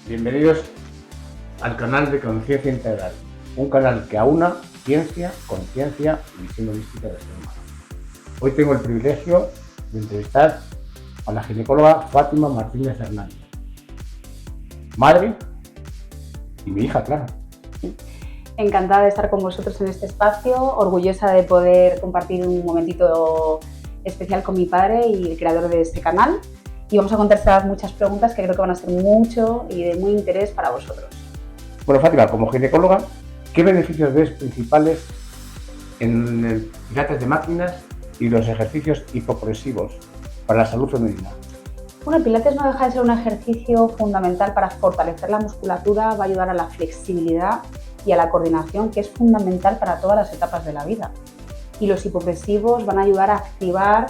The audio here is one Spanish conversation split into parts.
Bienvenidos al canal de Conciencia Integral, un canal que aúna ciencia, conciencia y visión holística del ser humano. Hoy tengo el privilegio de entrevistar a la ginecóloga Fátima Martínez Hernández, madre y mi hija, claro. Encantada de estar con vosotros en este espacio, orgullosa de poder compartir un momentito especial con mi padre y el creador de este canal. Y vamos a contestar muchas preguntas que creo que van a ser mucho y de muy interés para vosotros. Bueno, Fátima, como ginecóloga, ¿qué beneficios ves principales en el pilates de máquinas y los ejercicios hipopresivos para la salud femenina? Bueno, el pilates no deja de ser un ejercicio fundamental para fortalecer la musculatura, va a ayudar a la flexibilidad y a la coordinación, que es fundamental para todas las etapas de la vida. Y los hipopresivos van a ayudar a activar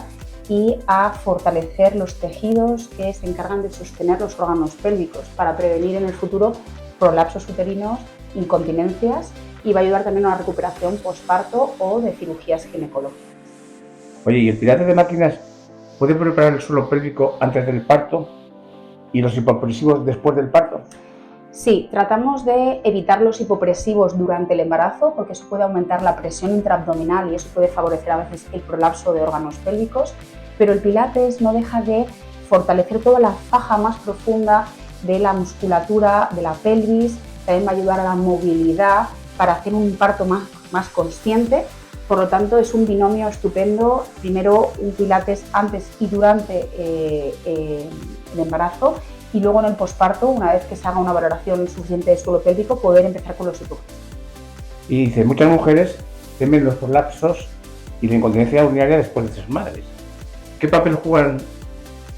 y a fortalecer los tejidos que se encargan de sostener los órganos pélvicos para prevenir en el futuro prolapsos uterinos, incontinencias, y va a ayudar también a la recuperación posparto o de cirugías ginecológicas. Oye, ¿y el pilates de máquinas puede preparar el suelo pélvico antes del parto y los hipopresivos después del parto? Sí, tratamos de evitar los hipopresivos durante el embarazo porque eso puede aumentar la presión intraabdominal y eso puede favorecer a veces el prolapso de órganos pélvicos, pero el pilates no deja de fortalecer toda la faja más profunda de la musculatura de la pelvis, también va a ayudar a la movilidad para hacer un parto más consciente. Por lo tanto, es un binomio estupendo, primero un pilates antes y durante el embarazo, y luego en el posparto, una vez que se haga una valoración suficiente de suelo pélvico, poder empezar con los hipopresivos. Y dice, muchas mujeres temen los prolapsos y la incontinencia urinaria después de ser madres. ¿Qué papel juegan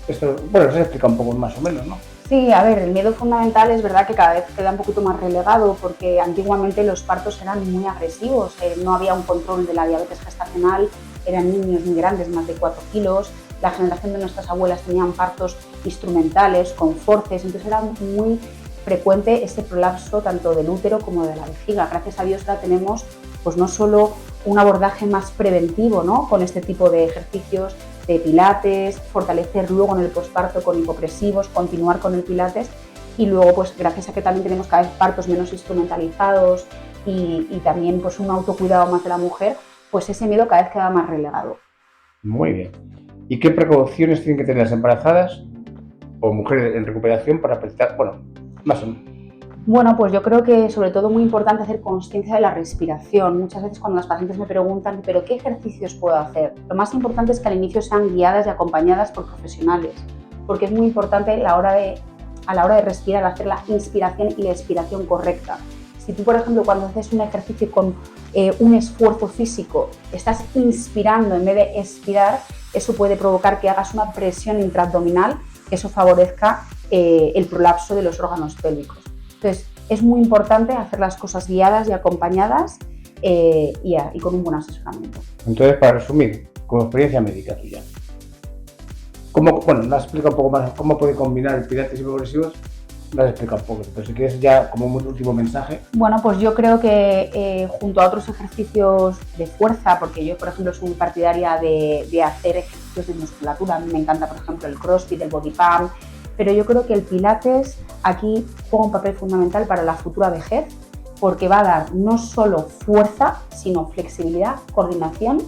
esto? Bueno, se explica un poco más o menos, ¿no? Sí, a ver, el miedo fundamental es verdad que cada vez queda un poquito más relegado porque antiguamente los partos eran muy agresivos, no había un control de la diabetes gestacional, eran niños muy grandes, más de 4 kilos, la generación de nuestras abuelas tenían partos instrumentales, con forces, entonces era muy frecuente ese prolapso tanto del útero como de la vejiga. Gracias a Dios ahora tenemos pues no solo un abordaje más preventivo, ¿no?, con este tipo de ejercicios de pilates, fortalecer luego en el posparto con hipopresivos, continuar con el pilates y luego pues gracias a que también tenemos cada vez partos menos instrumentalizados y también pues un autocuidado más de la mujer, pues ese miedo cada vez queda más relegado. Muy bien. ¿Y qué precauciones tienen que tener las embarazadas o mujeres en recuperación para precisar, más o menos? Bueno, pues yo creo que sobre todo muy importante hacer conciencia de la respiración. Muchas veces cuando las pacientes me preguntan, ¿pero qué ejercicios puedo hacer? Lo más importante es que al inicio sean guiadas y acompañadas por profesionales, porque es muy importante a la hora de respirar, hacer la inspiración y la expiración correcta. Si tú, por ejemplo, cuando haces un ejercicio con un esfuerzo físico, estás inspirando en vez de expirar, eso puede provocar que hagas una presión intraabdominal, que eso favorezca el prolapso de los órganos pélvicos. Entonces, es muy importante hacer las cosas guiadas y acompañadas y con un buen asesoramiento. Entonces, para resumir, como experiencia médica tuya, me has explicado un poco más cómo puede combinar el pilates y progresivos, me has explicado un poco, pero si quieres ya como un último mensaje. Bueno, pues yo creo que junto a otros ejercicios de fuerza, porque yo, por ejemplo, soy muy partidaria de hacer ejercicios de musculatura, a mí me encanta, por ejemplo, el crossfit, el body pump, pero yo creo que el pilates aquí juega un papel fundamental para la futura vejez, porque va a dar no solo fuerza, sino flexibilidad, coordinación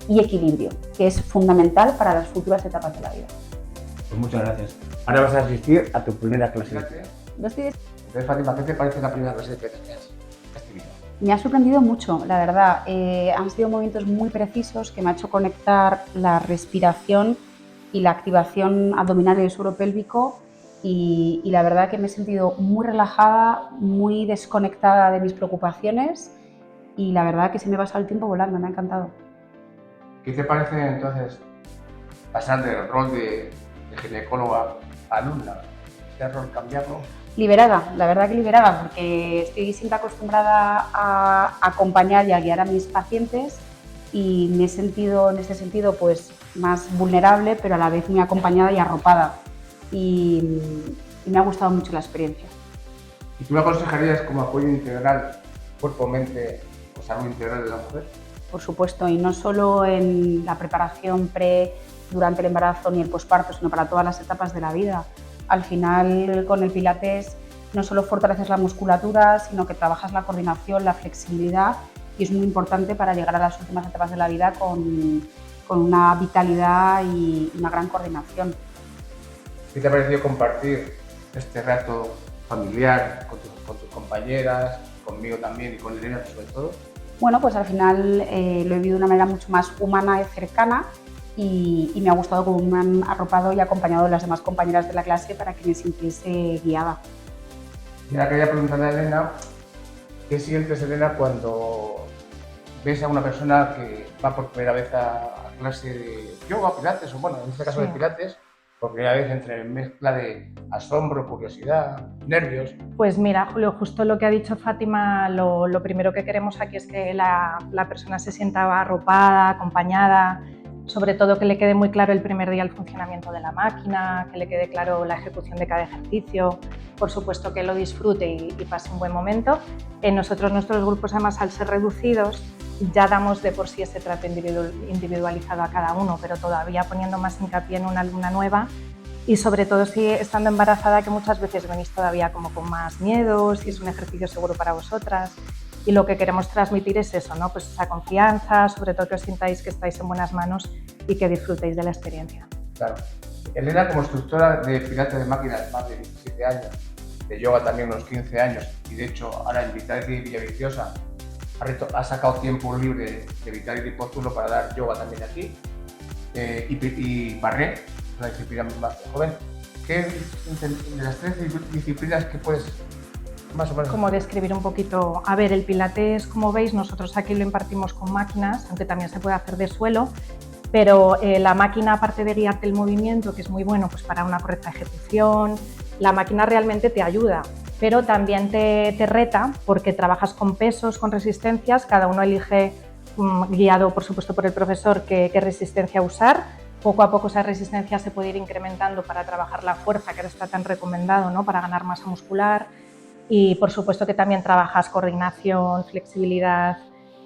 y equilibrio, que es fundamental para las futuras etapas de la vida. Pues muchas gracias. Ahora vas a asistir a tu primera clase. Entonces, Fátima, ¿qué te parece la primera clase de pilates que has tenido? Me ha sorprendido mucho, la verdad. Han sido movimientos muy precisos que me ha hecho conectar la respiración y la activación abdominal del suelo pélvico y la verdad que me he sentido muy relajada, muy desconectada de mis preocupaciones y la verdad que se me ha pasado el tiempo volando, me ha encantado. ¿Qué te parece entonces pasar del rol de ginecóloga a alumna? ¿Este rol cambiarlo? Liberada, la verdad que liberada, porque estoy siempre acostumbrada a acompañar y a guiar a mis pacientes y me he sentido en este sentido pues más vulnerable, pero a la vez muy acompañada y arropada y me ha gustado mucho la experiencia. ¿Y tú me aconsejarías como apoyo integral, cuerpo-mente o salud integral de la mujer? Por supuesto, y no solo en la preparación durante el embarazo ni el posparto, sino para todas las etapas de la vida. Al final, con el pilates no solo fortaleces la musculatura, sino que trabajas la coordinación, la flexibilidad, y es muy importante para llegar a las últimas etapas de la vida con una vitalidad y una gran coordinación. ¿Qué te ha parecido compartir este rato familiar con tus compañeras, conmigo también y con Elena sobre todo? Bueno, pues al final lo he vivido de una manera mucho más humana y cercana, y me ha gustado cómo me han arropado y acompañado de las demás compañeras de la clase para que me sintiese guiada. Y ahora quería preguntarle a Elena, ¿qué sientes, Elena, cuando ves a una persona que va por primera vez a clase de yoga, pilates, o bueno, en este caso de pilates, por primera vez, entre mezcla de asombro, curiosidad, nervios? Pues mira, Julio, justo lo que ha dicho Fátima, lo primero que queremos aquí es que la persona se sienta arropada, acompañada, sobre todo que le quede muy claro el primer día el funcionamiento de la máquina, que le quede claro la ejecución de cada ejercicio, por supuesto que lo disfrute y pase un buen momento. Nosotros, nuestros grupos, además, al ser reducidos, ya damos de por sí ese trato individualizado a cada uno, pero todavía poniendo más hincapié en una alumna nueva, y sobre todo si estando embarazada, que muchas veces venís todavía como con más miedos, si es un ejercicio seguro para vosotras, y lo que queremos transmitir es eso, ¿no? Pues esa confianza, sobre todo que os sintáis que estáis en buenas manos y que disfrutéis de la experiencia. Claro. Elena, como instructora de pilates de máquinas, más de 17 años, de yoga también unos 15 años, y de hecho ahora en Vitality Villaviciosa ha sacado tiempo libre de Vitality Póstulo para dar yoga también aquí, y barré, una disciplina más joven. ¿Qué de las 3 disciplinas que puedes más o menos? Como describir un poquito, a ver, el pilates, como veis, nosotros aquí lo impartimos con máquinas, aunque también se puede hacer de suelo, pero la máquina, aparte de guiarte el movimiento, que es muy bueno pues para una correcta ejecución, la máquina realmente te ayuda, pero también te reta porque trabajas con pesos, con resistencias, cada uno elige, guiado por supuesto por el profesor, qué resistencia usar. Poco a poco esa resistencia se puede ir incrementando para trabajar la fuerza, que ahora está tan recomendado, ¿no? Para ganar masa muscular, y por supuesto que también trabajas coordinación, flexibilidad.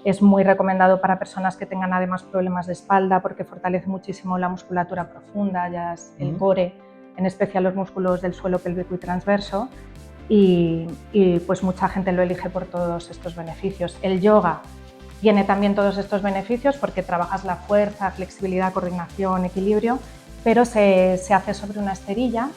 Es muy recomendado para personas que tengan además problemas de espalda porque fortalece muchísimo la musculatura profunda, ya es el core, en especial los músculos del suelo pélvico y transverso, y pues mucha gente lo elige por todos estos beneficios. El yoga tiene también todos estos beneficios porque trabajas la fuerza, flexibilidad, coordinación, equilibrio, pero se hace sobre una esterilla,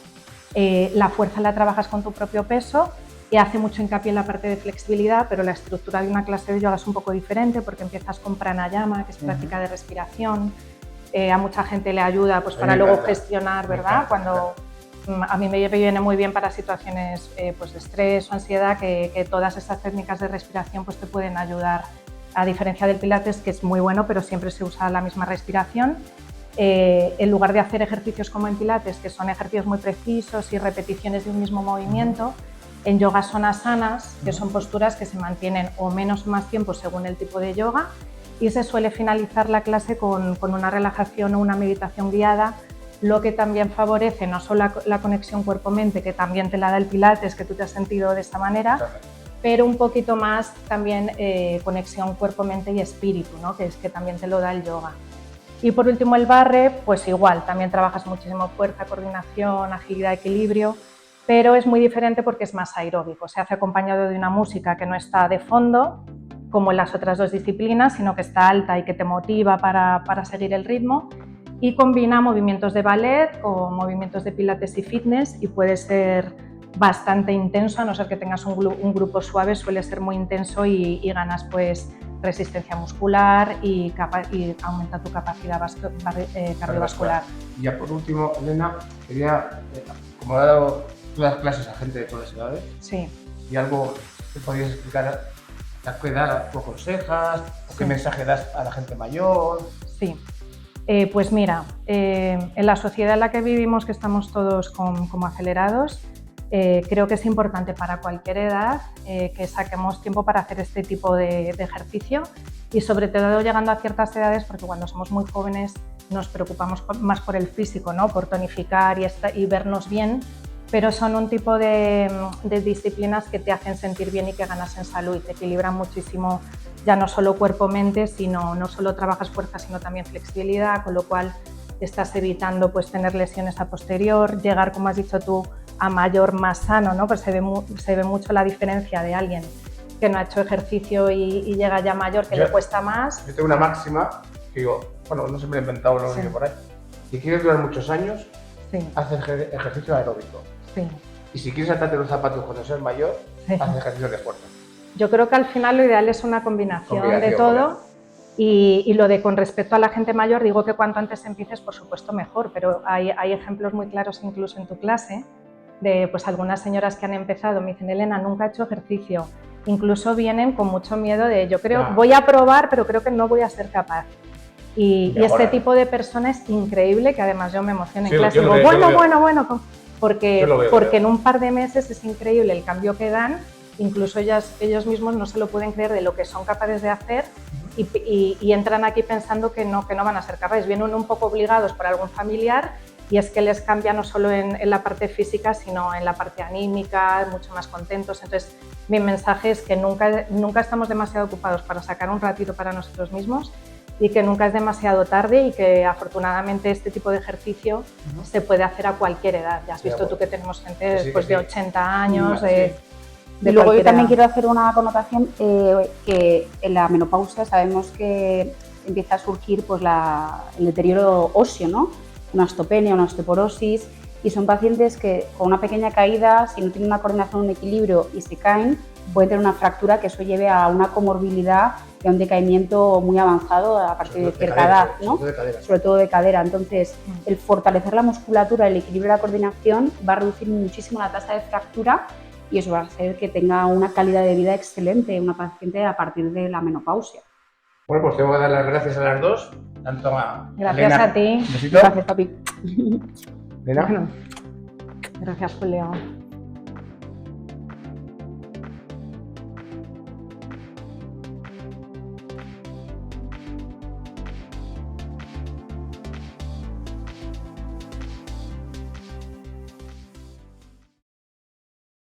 la fuerza la trabajas con tu propio peso y hace mucho hincapié en la parte de flexibilidad, pero la estructura de una clase de yoga es un poco diferente porque empiezas con pranayama, que es práctica de respiración. A mucha gente le ayuda pues, para luego gestionar, ¿verdad? Cuando a mí me viene muy bien para situaciones pues, de estrés o ansiedad, que todas estas técnicas de respiración pues, te pueden ayudar, a diferencia del pilates, que es muy bueno, pero siempre se usa la misma respiración. En lugar de hacer ejercicios como en pilates, que son ejercicios muy precisos y repeticiones de un mismo movimiento, en yoga son asanas, que son posturas que se mantienen o menos o más tiempo según el tipo de yoga, y se suele finalizar la clase con una relajación o una meditación guiada, lo que también favorece no solo la conexión cuerpo-mente, que también te la da el pilates, que tú te has sentido de esta manera, pero un poquito más también conexión cuerpo-mente y espíritu, ¿no? Que es que también te lo da el yoga. Y por último el barre, pues igual, también trabajas muchísimo fuerza, coordinación, agilidad, equilibrio, pero es muy diferente porque es más aeróbico, se hace acompañado de una música que no está de fondo, como en las otras dos disciplinas, sino que está alta y que te motiva para seguir el ritmo, y combina movimientos de ballet o movimientos de pilates y fitness, y puede ser bastante intenso, a no ser que tengas un grupo suave, suele ser muy intenso y ganas pues resistencia muscular y aumenta tu capacidad cardiovascular. Y ya por último, Elena, quería, como he dado todas las clases a gente de todas las edades, sí, y algo que podrías explicar, ¿a qué edad tú aconsejas? ¿O qué mensaje das a la gente mayor? Sí. Pues mira, en la sociedad en la que vivimos, que estamos todos como acelerados, creo que es importante para cualquier edad que saquemos tiempo para hacer este tipo de ejercicio, y sobre todo llegando a ciertas edades, porque cuando somos muy jóvenes nos preocupamos más por el físico, ¿no? Por tonificar y vernos bien, pero son un tipo de disciplinas que te hacen sentir bien y que ganas en salud, te equilibran muchísimo, ya no solo cuerpo-mente, sino no solo trabajas fuerza, sino también flexibilidad, con lo cual estás evitando pues, tener lesiones a posterior, llegar, como has dicho tú, a mayor más sano, ¿no? Pues se ve mucho la diferencia de alguien que no ha hecho ejercicio y llega ya mayor, que le cuesta más. Yo tengo una máxima que digo, bueno, no se me lo he inventado, lo he por ahí. Si quieres durar muchos años, haz ejercicio aeróbico. Sí. Y si quieres atarte los zapatos cuando seas mayor, haz ejercicio de fuerza. Yo creo que al final lo ideal es una combinación de todo. Y lo de con respecto a la gente mayor, digo que cuanto antes empieces, por supuesto, mejor, pero hay ejemplos muy claros incluso en tu clase de pues algunas señoras que han empezado, me dicen, Elena, nunca he hecho ejercicio, incluso vienen con mucho miedo de yo creo, voy a probar, pero creo que no voy a ser capaz. Y este tipo de persona es increíble, que además yo me emociono en clase y digo, bueno, porque en un par de meses es increíble el cambio que dan, incluso ellos mismos no se lo pueden creer de lo que son capaces de hacer y entran aquí pensando que no van a ser capaces, vienen un poco obligados por algún familiar y es que les cambia no solo en la parte física, sino en la parte anímica, mucho más contentos. Entonces, mi mensaje es que nunca estamos demasiado ocupados para sacar un ratito para nosotros mismos y que nunca es demasiado tarde y que afortunadamente este tipo de ejercicio se puede hacer a cualquier edad. Ya has visto tú que tenemos gente después de 80 años, y luego yo también quiero hacer una connotación que en la menopausia sabemos que empieza a surgir pues, el deterioro óseo, ¿no? Una osteopenia, una osteoporosis, y son pacientes que con una pequeña caída, si no tienen una coordinación, un equilibrio y se caen, pueden tener una fractura que eso lleve a una comorbilidad y a un decaimiento muy avanzado a partir de cierta edad, ¿no? Sobre todo de cadera. Entonces, el fortalecer la musculatura, el equilibrio y la coordinación va a reducir muchísimo la tasa de fractura y eso va a hacer que tenga una calidad de vida excelente una paciente a partir de la menopausia. Bueno, pues tengo que dar las gracias a las dos, tanto a Gracias Elena. A ti. ¿Besito? Gracias, papi. Elena. Bueno, gracias, Julio.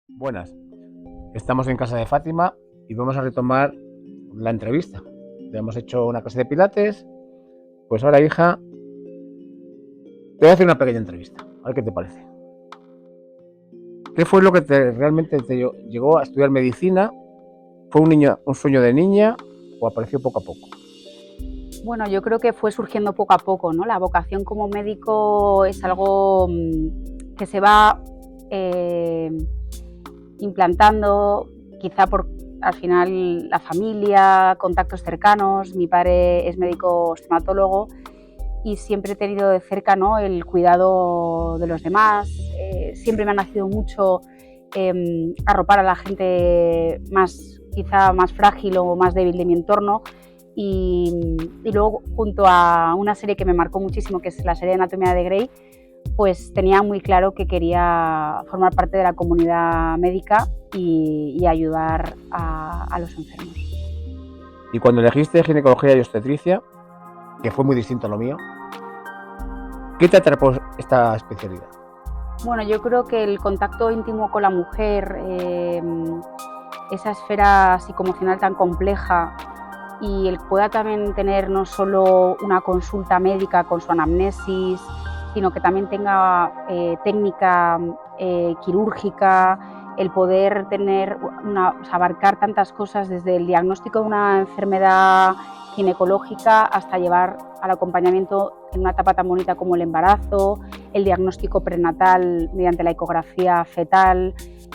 Buenas, estamos en casa de Fátima y vamos a retomar la entrevista. Ya hemos hecho una clase de pilates, pues ahora, hija, te voy a hacer una pequeña entrevista, a ver qué te parece. ¿Qué fue lo que realmente te llegó a estudiar medicina? ¿Fue un sueño de niña o apareció poco a poco? Bueno, yo creo que fue surgiendo poco a poco, ¿no? La vocación como médico es algo que se va implantando, quizá por al final la familia, contactos cercanos. Mi padre es médico estomatólogo y siempre he tenido de cerca, ¿no?, el cuidado de los demás. Siempre me ha nacido mucho arropar a la gente quizá más frágil o más débil de mi entorno. Y luego, junto a una serie que me marcó muchísimo, que es la serie de Anatomía de Grey, pues tenía muy claro que quería formar parte de la comunidad médica y ayudar a los enfermos. Y cuando elegiste ginecología y obstetricia, que fue muy distinto a lo mío, ¿qué te atrapó esta especialidad? Bueno, yo creo que el contacto íntimo con la mujer, esa esfera psicoemocional tan compleja, y el pueda también tener no solo una consulta médica con su anamnesis, sino que también tenga técnica quirúrgica, el poder tener abarcar tantas cosas desde el diagnóstico de una enfermedad ginecológica hasta llevar al acompañamiento en una etapa tan bonita como el embarazo, el diagnóstico prenatal mediante la ecografía fetal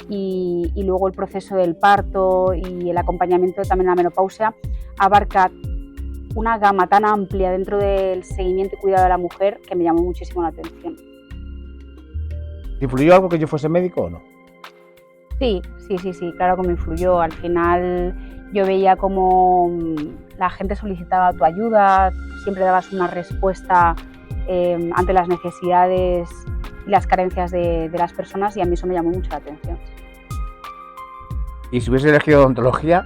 y luego el proceso del parto y el acompañamiento también a la menopausia, abarca una gama tan amplia dentro del seguimiento y cuidado de la mujer que me llamó muchísimo la atención. ¿Influyó algo que yo fuese médico o no? Sí, claro que me influyó. Al final yo veía cómo la gente solicitaba tu ayuda, siempre dabas una respuesta ante las necesidades y las carencias de las personas, y a mí eso me llamó mucho la atención. ¿Y si hubiese elegido odontología,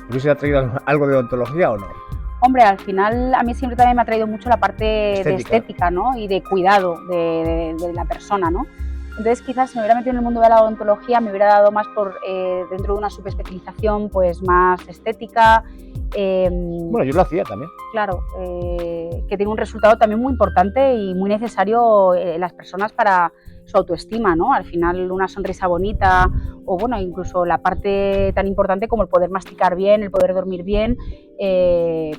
hubiese atraído algo de odontología o no? Hombre, al final a mí siempre también me ha traído mucho la parte de estética, ¿no?, y de cuidado de la persona, ¿no? Entonces quizás si me hubiera metido en el mundo de la odontología me hubiera dado más por dentro de una subespecialización pues más estética, Bueno, yo lo hacía también. Claro, que tiene un resultado también muy importante y muy necesario en las personas para su autoestima, ¿no? Al final una sonrisa bonita o bueno, incluso la parte tan importante como el poder masticar bien, el poder dormir bien,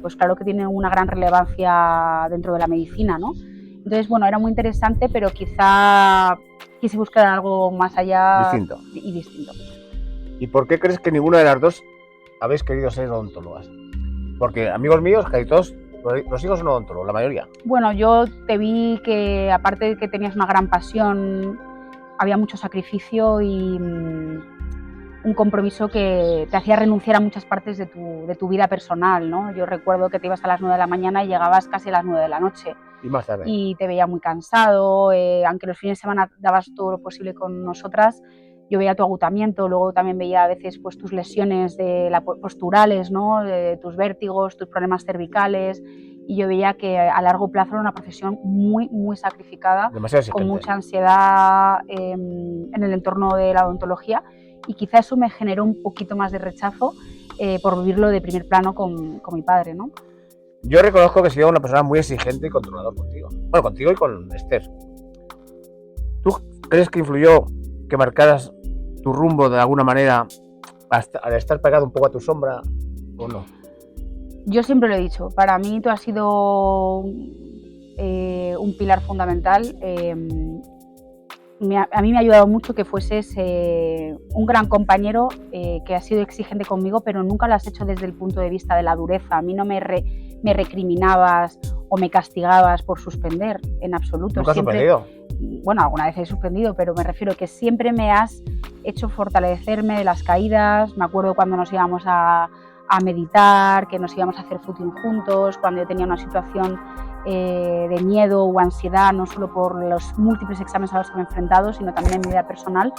pues claro que tiene una gran relevancia dentro de la medicina, ¿no? Entonces, bueno, era muy interesante, pero quizá quise buscar algo más allá y distinto. ¿Y por qué crees que ninguna de las dos habéis querido ser odontólogas? Porque amigos míos, casi todos, los hijos son odontólogos, la mayoría. Bueno, yo te vi que aparte de que tenías una gran pasión, había mucho sacrificio y un compromiso que te hacía renunciar a muchas partes de tu vida personal, ¿no? Yo recuerdo que te ibas a las 9 de la mañana y llegabas casi a las 9 de la noche. Y más tarde. Y te veía muy cansado, aunque los fines de semana dabas todo lo posible con nosotras, yo veía tu agotamiento, luego también veía a veces pues, tus lesiones posturales, ¿no? Tus vértigos, tus problemas cervicales, y yo veía que a largo plazo era una profesión muy, muy sacrificada, con mucha ansiedad en el entorno de la odontología, y quizá eso me generó un poquito más de rechazo por vivirlo de primer plano con mi padre, ¿no? Yo reconozco que he sido una persona muy exigente y controlador contigo. Bueno, contigo y con Esther. ¿Tú crees que influyó que marcaras tu rumbo de alguna manera al estar pegado un poco a tu sombra o no? Yo siempre lo he dicho, para mí tú has sido un pilar fundamental. A mí me ha ayudado mucho que fueses un gran compañero que has sido exigente conmigo, pero nunca lo has hecho desde el punto de vista de la dureza. A mí no me recriminabas o me castigabas por suspender, en absoluto. ¿Nunca has suspendido? Bueno, alguna vez he suspendido, pero me refiero que siempre me has hecho fortalecerme de las caídas. Me acuerdo cuando nos íbamos a meditar, que nos íbamos a hacer footing juntos, cuando yo tenía una situación de miedo o ansiedad, no solo por los múltiples exámenes a los que me he enfrentado, sino también en mi vida personal,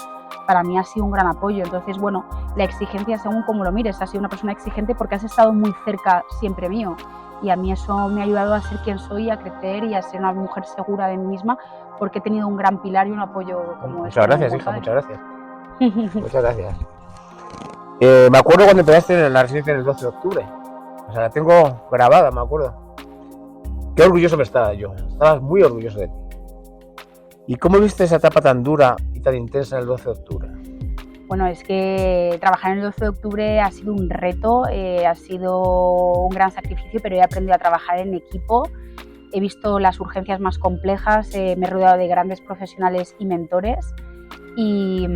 para mí ha sido un gran apoyo. Entonces, bueno, la exigencia, según como lo mires, has sido una persona exigente porque has estado muy cerca siempre mío, y a mí eso me ha ayudado a ser quien soy, a crecer y a ser una mujer segura de mí misma, porque he tenido un gran pilar y un apoyo como muchas este. Gracias, hija, muchas gracias. Muchas gracias. Me acuerdo cuando empezaste en la residencia el 12 de octubre. O sea, la tengo grabada, me acuerdo. Qué orgulloso me estaba yo. Estabas muy orgulloso de ti. ¿Y cómo viste esa etapa tan dura y tan intensa en el 12 de octubre? Bueno, es que trabajar en el 12 de octubre ha sido un reto, ha sido un gran sacrificio, pero he aprendido a trabajar en equipo. He visto las urgencias más complejas, me he rodeado de grandes profesionales y mentores. Y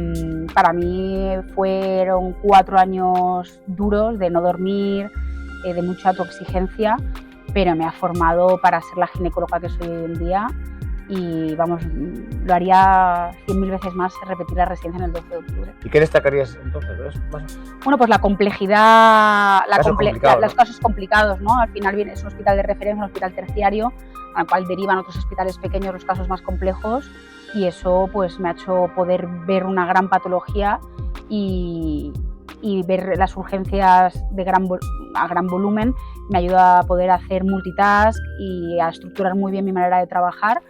para mí fueron 4 años duros de no dormir, de mucha autoexigencia, pero me ha formado para ser la ginecóloga que soy hoy en día y vamos, lo haría 100.000 veces más repetir la residencia en el 12 de octubre. ¿Y qué destacarías entonces? Bueno, pues la complejidad, ¿no? los casos complicados, ¿no? Al final es un hospital de referencia, un hospital terciario, al cual derivan otros hospitales pequeños los casos más complejos, y eso pues me ha hecho poder ver una gran patología y ver las urgencias a gran volumen. Me ayuda a poder hacer multitask y a estructurar muy bien mi manera de trabajar,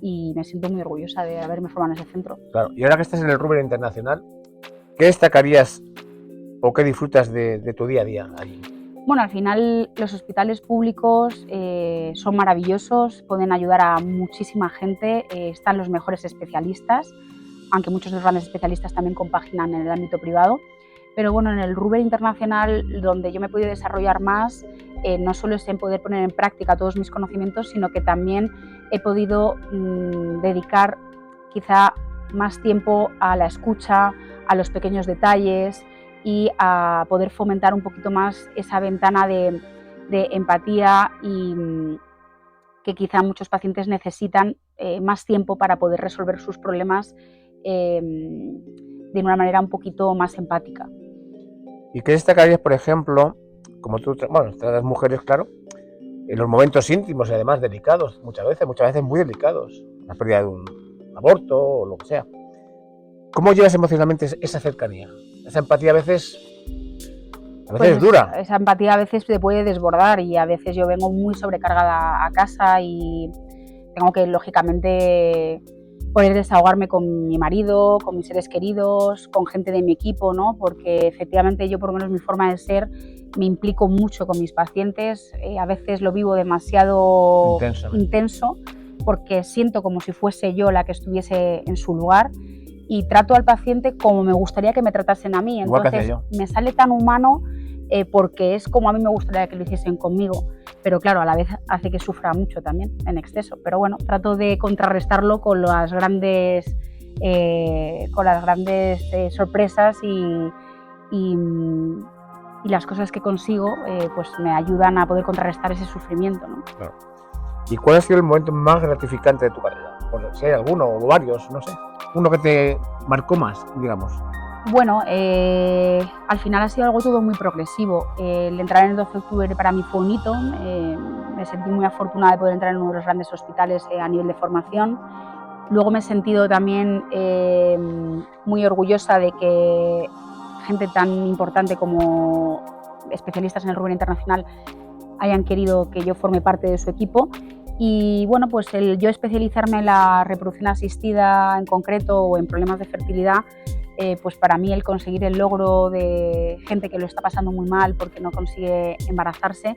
y me siento muy orgullosa de haberme formado en ese centro. Claro, y ahora que estás en el Ruber Internacional, ¿qué destacarías o qué disfrutas de tu día a día allí? Bueno, al final los hospitales públicos son maravillosos, pueden ayudar a muchísima gente, están los mejores especialistas, aunque muchos de los grandes especialistas también compaginan en el ámbito privado. Pero bueno, en el Ruber Internacional, donde yo me he podido desarrollar más, no solo es en poder poner en práctica todos mis conocimientos, sino que también he podido dedicar quizá más tiempo a la escucha, a los pequeños detalles y a poder fomentar un poquito más esa ventana de empatía, y que quizá muchos pacientes necesitan más tiempo para poder resolver sus problemas de una manera un poquito más empática. ¿Y qué destacarías, por ejemplo, como tú, bueno, tratas mujeres, claro, en los momentos íntimos y además delicados, muchas veces muy delicados, la pérdida de un aborto o lo que sea? ¿Cómo llevas emocionalmente esa cercanía? Esa empatía a veces es dura. Esa empatía a veces te puede desbordar, y a veces yo vengo muy sobrecargada a casa y tengo que, lógicamente, poder desahogarme con mi marido, con mis seres queridos, con gente de mi equipo, ¿no? Porque efectivamente yo, por lo menos mi forma de ser, me implico mucho con mis pacientes, a veces lo vivo demasiado intenso porque siento como si fuese yo la que estuviese en su lugar y trato al paciente como me gustaría que me tratasen a mí. Entonces me sale tan humano porque es como a mí me gustaría que lo hiciesen conmigo, pero claro, a la vez hace que sufra mucho también en exceso. Pero bueno, trato de contrarrestarlo con las grandes sorpresas y las cosas que consigo pues me ayudan a poder contrarrestar ese sufrimiento, ¿no? Claro. ¿Y cuál ha sido el momento más gratificante de tu carrera? Por si hay alguno o varios, no sé. Uno que te marcó más, digamos. Bueno, al final ha sido algo todo muy progresivo. El entrar en el 12 de octubre para mí fue un hito. Me sentí muy afortunada de poder entrar en uno de los grandes hospitales a nivel de formación. Luego me he sentido también muy orgullosa de que gente tan importante como especialistas en el Rubén Internacional hayan querido que yo forme parte de su equipo. Y bueno, pues el yo especializarme en la reproducción asistida en concreto o en problemas de fertilidad, pues para mí el conseguir el logro de gente que lo está pasando muy mal porque no consigue embarazarse,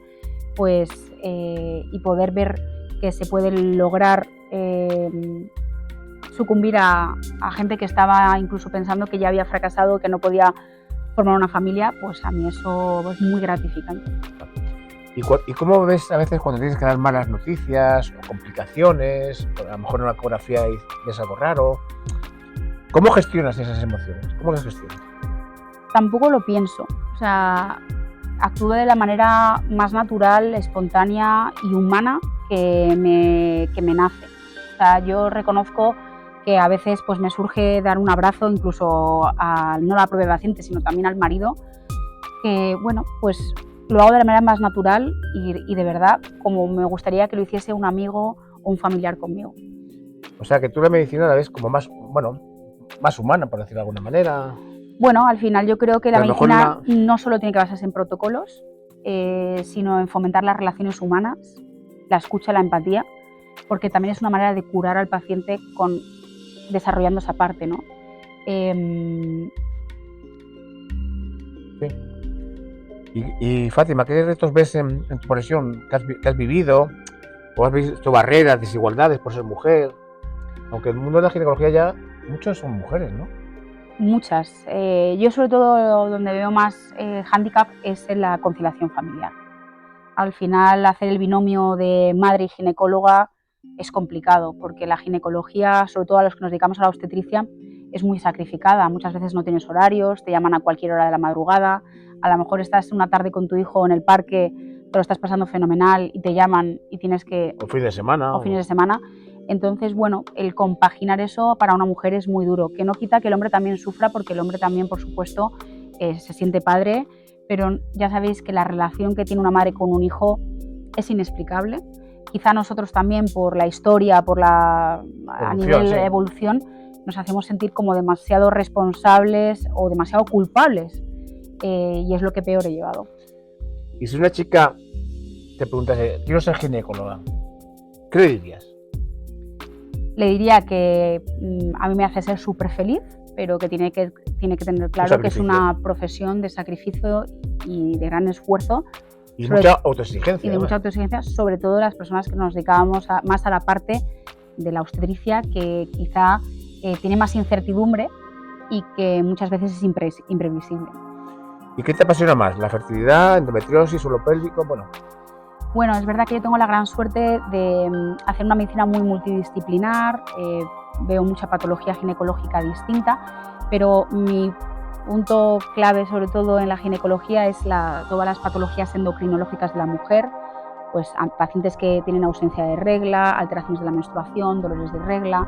pues y poder ver que se puede lograr sucumbir a gente que estaba incluso pensando que ya había fracasado, que no podía formar una familia, pues a mí eso es muy gratificante. ¿Y cómo ves a veces cuando tienes que dar malas noticias o complicaciones, a lo mejor en una ecografía ves algo raro? ¿Cómo gestionas esas emociones? ¿Cómo las gestionas? Tampoco lo pienso, o sea, actúo de la manera más natural, espontánea y humana que me nace. O sea, yo reconozco que a veces pues me surge dar un abrazo incluso no a la propia paciente, sino también al marido, que bueno, pues lo hago de la manera más natural y de verdad como me gustaría que lo hiciese un amigo o un familiar conmigo. O sea, que tú la medicina la ves como más, bueno, más humana, por decirlo de alguna manera. Bueno, al final yo creo que la medicina no solo tiene que basarse en protocolos, sino en fomentar las relaciones humanas, la escucha, la empatía, porque también es una manera de curar al paciente desarrollando esa parte, ¿no? Sí. Y Fátima, ¿qué retos ves en tu profesión que has vivido? ¿O has visto barreras, desigualdades por ser mujer? Aunque en el mundo de la ginecología ya muchos son mujeres, ¿no? Muchas. Yo sobre todo donde veo más hándicap es en la conciliación familiar. Al final hacer el binomio de madre y ginecóloga es complicado porque la ginecología, sobre todo a los que nos dedicamos a la obstetricia, es muy sacrificada. Muchas veces no tienes horarios, te llaman a cualquier hora de la madrugada, a lo mejor estás una tarde con tu hijo en el parque, te lo estás pasando fenomenal y te llaman y tienes que... O fines de semana. O fines de semana. Entonces, bueno, el compaginar eso para una mujer es muy duro, que no quita que el hombre también sufra, porque el hombre también, por supuesto, se siente padre, pero ya sabéis que la relación que tiene una madre con un hijo es inexplicable. Quizá nosotros también, por la historia, a nivel de evolución, nos hacemos sentir como demasiado responsables o demasiado culpables, y es lo que peor he llevado. Y si una chica te preguntase, quiero ser ginecóloga, ¿qué le dirías? Le diría que a mí me hace ser súper feliz, pero que tiene que tener claro que es una profesión de sacrificio y de gran esfuerzo. Y mucha autoexigencia. Y de mucha autoexigencia, sobre todo las personas que nos dedicábamos más a la parte de la obstetricia, que quizá tiene más incertidumbre y que muchas veces es imprevisible. ¿Y qué te apasiona más? ¿La fertilidad, endometriosis, suelo pélvico? Bueno, es verdad que yo tengo la gran suerte de hacer una medicina muy multidisciplinar, veo mucha patología ginecológica distinta, pero mi punto clave sobre todo en la ginecología es todas las patologías endocrinológicas de la mujer, pues pacientes que tienen ausencia de regla, alteraciones de la menstruación, dolores de regla.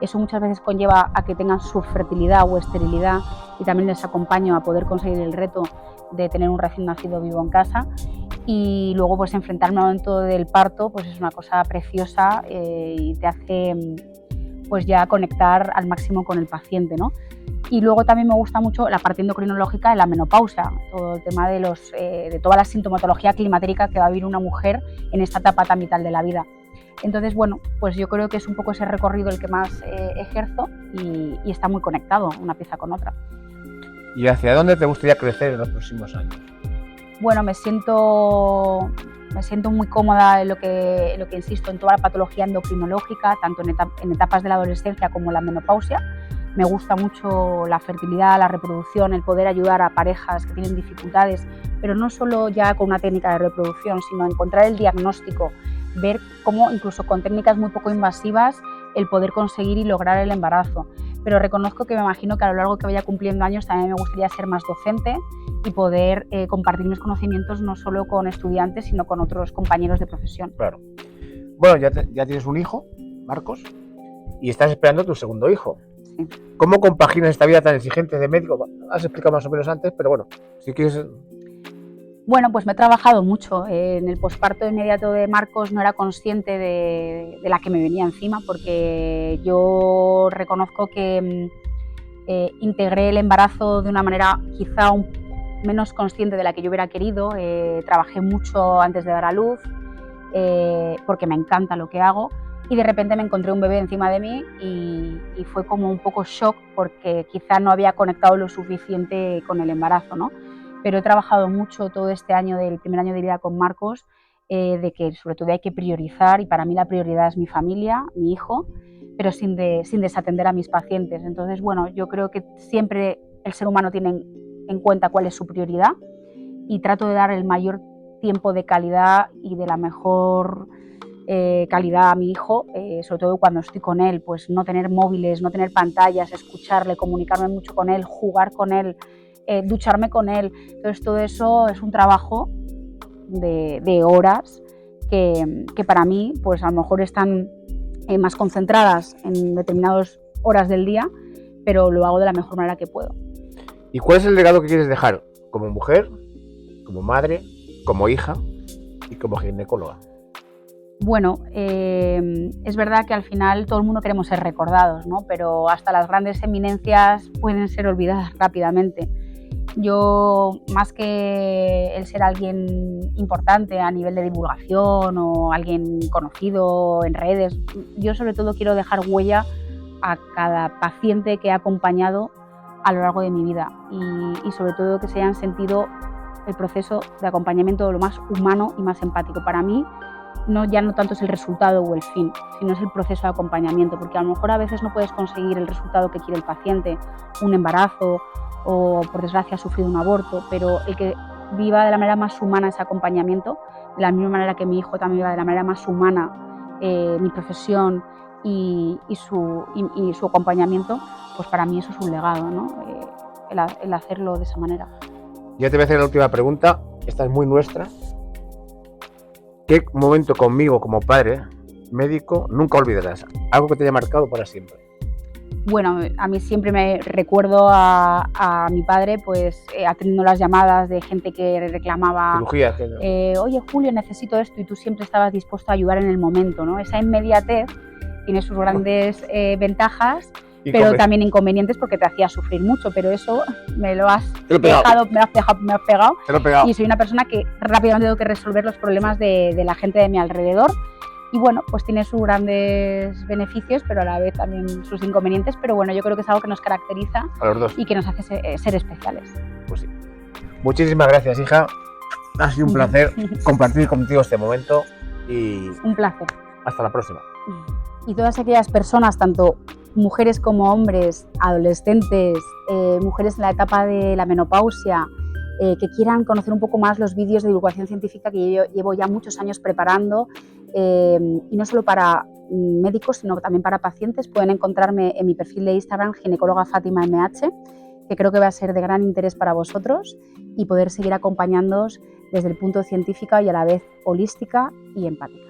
Eso muchas veces conlleva a que tengan subfertilidad o esterilidad y también les acompaño a poder conseguir el reto de tener un recién nacido vivo en casa. Y luego pues enfrentarme al momento del parto pues es una cosa preciosa y te hace pues ya conectar al máximo con el paciente, ¿no? Y luego también me gusta mucho la parte endocrinológica de la menopausia, todo el tema de toda la sintomatología climatérica que va a vivir una mujer en esta etapa tan vital de la vida. Entonces, bueno, pues yo creo que es un poco ese recorrido el que más ejerzo y está muy conectado una pieza con otra. ¿Y hacia dónde te gustaría crecer en los próximos años? Bueno, me siento muy cómoda en lo que insisto, en toda la patología endocrinológica, tanto en etapas de la adolescencia como en la menopausia. Me gusta mucho la fertilidad, la reproducción, el poder ayudar a parejas que tienen dificultades, pero no solo ya con una técnica de reproducción, sino encontrar el diagnóstico, ver cómo incluso con técnicas muy poco invasivas el poder conseguir y lograr el embarazo. Pero reconozco que me imagino que a lo largo que vaya cumpliendo años también me gustaría ser más docente y poder compartir mis conocimientos no solo con estudiantes, sino con otros compañeros de profesión. Claro. Bueno, ya tienes un hijo, Marcos, y estás esperando tu segundo hijo. Sí. ¿Cómo compaginas esta vida tan exigente de médico? Has explicado más o menos antes, pero bueno, si quieres... Bueno, pues me he trabajado mucho. En el posparto inmediato de Marcos no era consciente de la que me venía encima, porque yo reconozco que integré el embarazo de una manera quizá menos consciente de la que yo hubiera querido. Trabajé mucho antes de dar a luz, porque me encanta lo que hago, y de repente me encontré un bebé encima de mí y fue como un poco shock, porque quizá no había conectado lo suficiente con el embarazo, ¿no? Pero he trabajado mucho todo este año del primer año de vida con Marcos, de que sobre todo hay que priorizar, y para mí la prioridad es mi familia, mi hijo, pero sin desatender a mis pacientes. Entonces, bueno, yo creo que siempre el ser humano tiene en cuenta cuál es su prioridad, y trato de dar el mayor tiempo de calidad y de la mejor calidad a mi hijo, sobre todo cuando estoy con él, pues no tener móviles, no tener pantallas, escucharle, comunicarme mucho con él, jugar con él, ducharme con él. Entonces todo eso es un trabajo de horas que para mí pues a lo mejor están más concentradas en determinadas horas del día, pero lo hago de la mejor manera que puedo. ¿Y cuál es el legado que quieres dejar como mujer, como madre, como hija y como ginecóloga? Bueno, es verdad que al final todo el mundo queremos ser recordados, ¿no? Pero hasta las grandes eminencias pueden ser olvidadas rápidamente. Yo, más que el ser alguien importante a nivel de divulgación o alguien conocido en redes, yo sobre todo quiero dejar huella a cada paciente que he acompañado a lo largo de mi vida, y sobre todo que se hayan sentido el proceso de acompañamiento lo más humano y más empático. Para mí ya no tanto es el resultado o el fin, sino es el proceso de acompañamiento, porque a lo mejor a veces no puedes conseguir el resultado que quiere el paciente, un embarazo o por desgracia ha sufrido un aborto, pero el que viva de la manera más humana ese acompañamiento, de la misma manera que mi hijo también viva de la manera más humana mi profesión y su acompañamiento, pues para mí eso es un legado, ¿no? El hacerlo de esa manera. Ya te voy a hacer la última pregunta, esta es muy nuestra. ¿Qué momento conmigo como padre, médico, nunca olvidarás? Algo que te haya marcado para siempre. Bueno, a mí siempre me recuerdo a mi padre pues atendiendo las llamadas de gente que reclamaba Cirugía, oye Julio, necesito esto, y tú siempre estabas dispuesto a ayudar en el momento, ¿no? Esa inmediatez tiene sus grandes ventajas, pero también inconvenientes, porque te hacía sufrir mucho, pero eso me lo has pegado. Y soy una persona que rápidamente tengo que resolver los problemas de la gente de mi alrededor, y bueno, pues tiene sus grandes beneficios, pero a la vez también sus inconvenientes, pero bueno, yo creo que es algo que nos caracteriza a los dos y que nos hace ser especiales. Pues sí. Muchísimas gracias, hija. Ha sido un placer compartir contigo este momento y... Un placer. Hasta la próxima. Y todas aquellas personas, tanto mujeres como hombres, adolescentes, mujeres en la etapa de la menopausia, que quieran conocer un poco más los vídeos de divulgación científica que yo llevo ya muchos años preparando, y no solo para médicos, sino también para pacientes, pueden encontrarme en mi perfil de Instagram, ginecóloga Fátima MH, que creo que va a ser de gran interés para vosotros, y poder seguir acompañándoos desde el punto científico y a la vez holística y empática.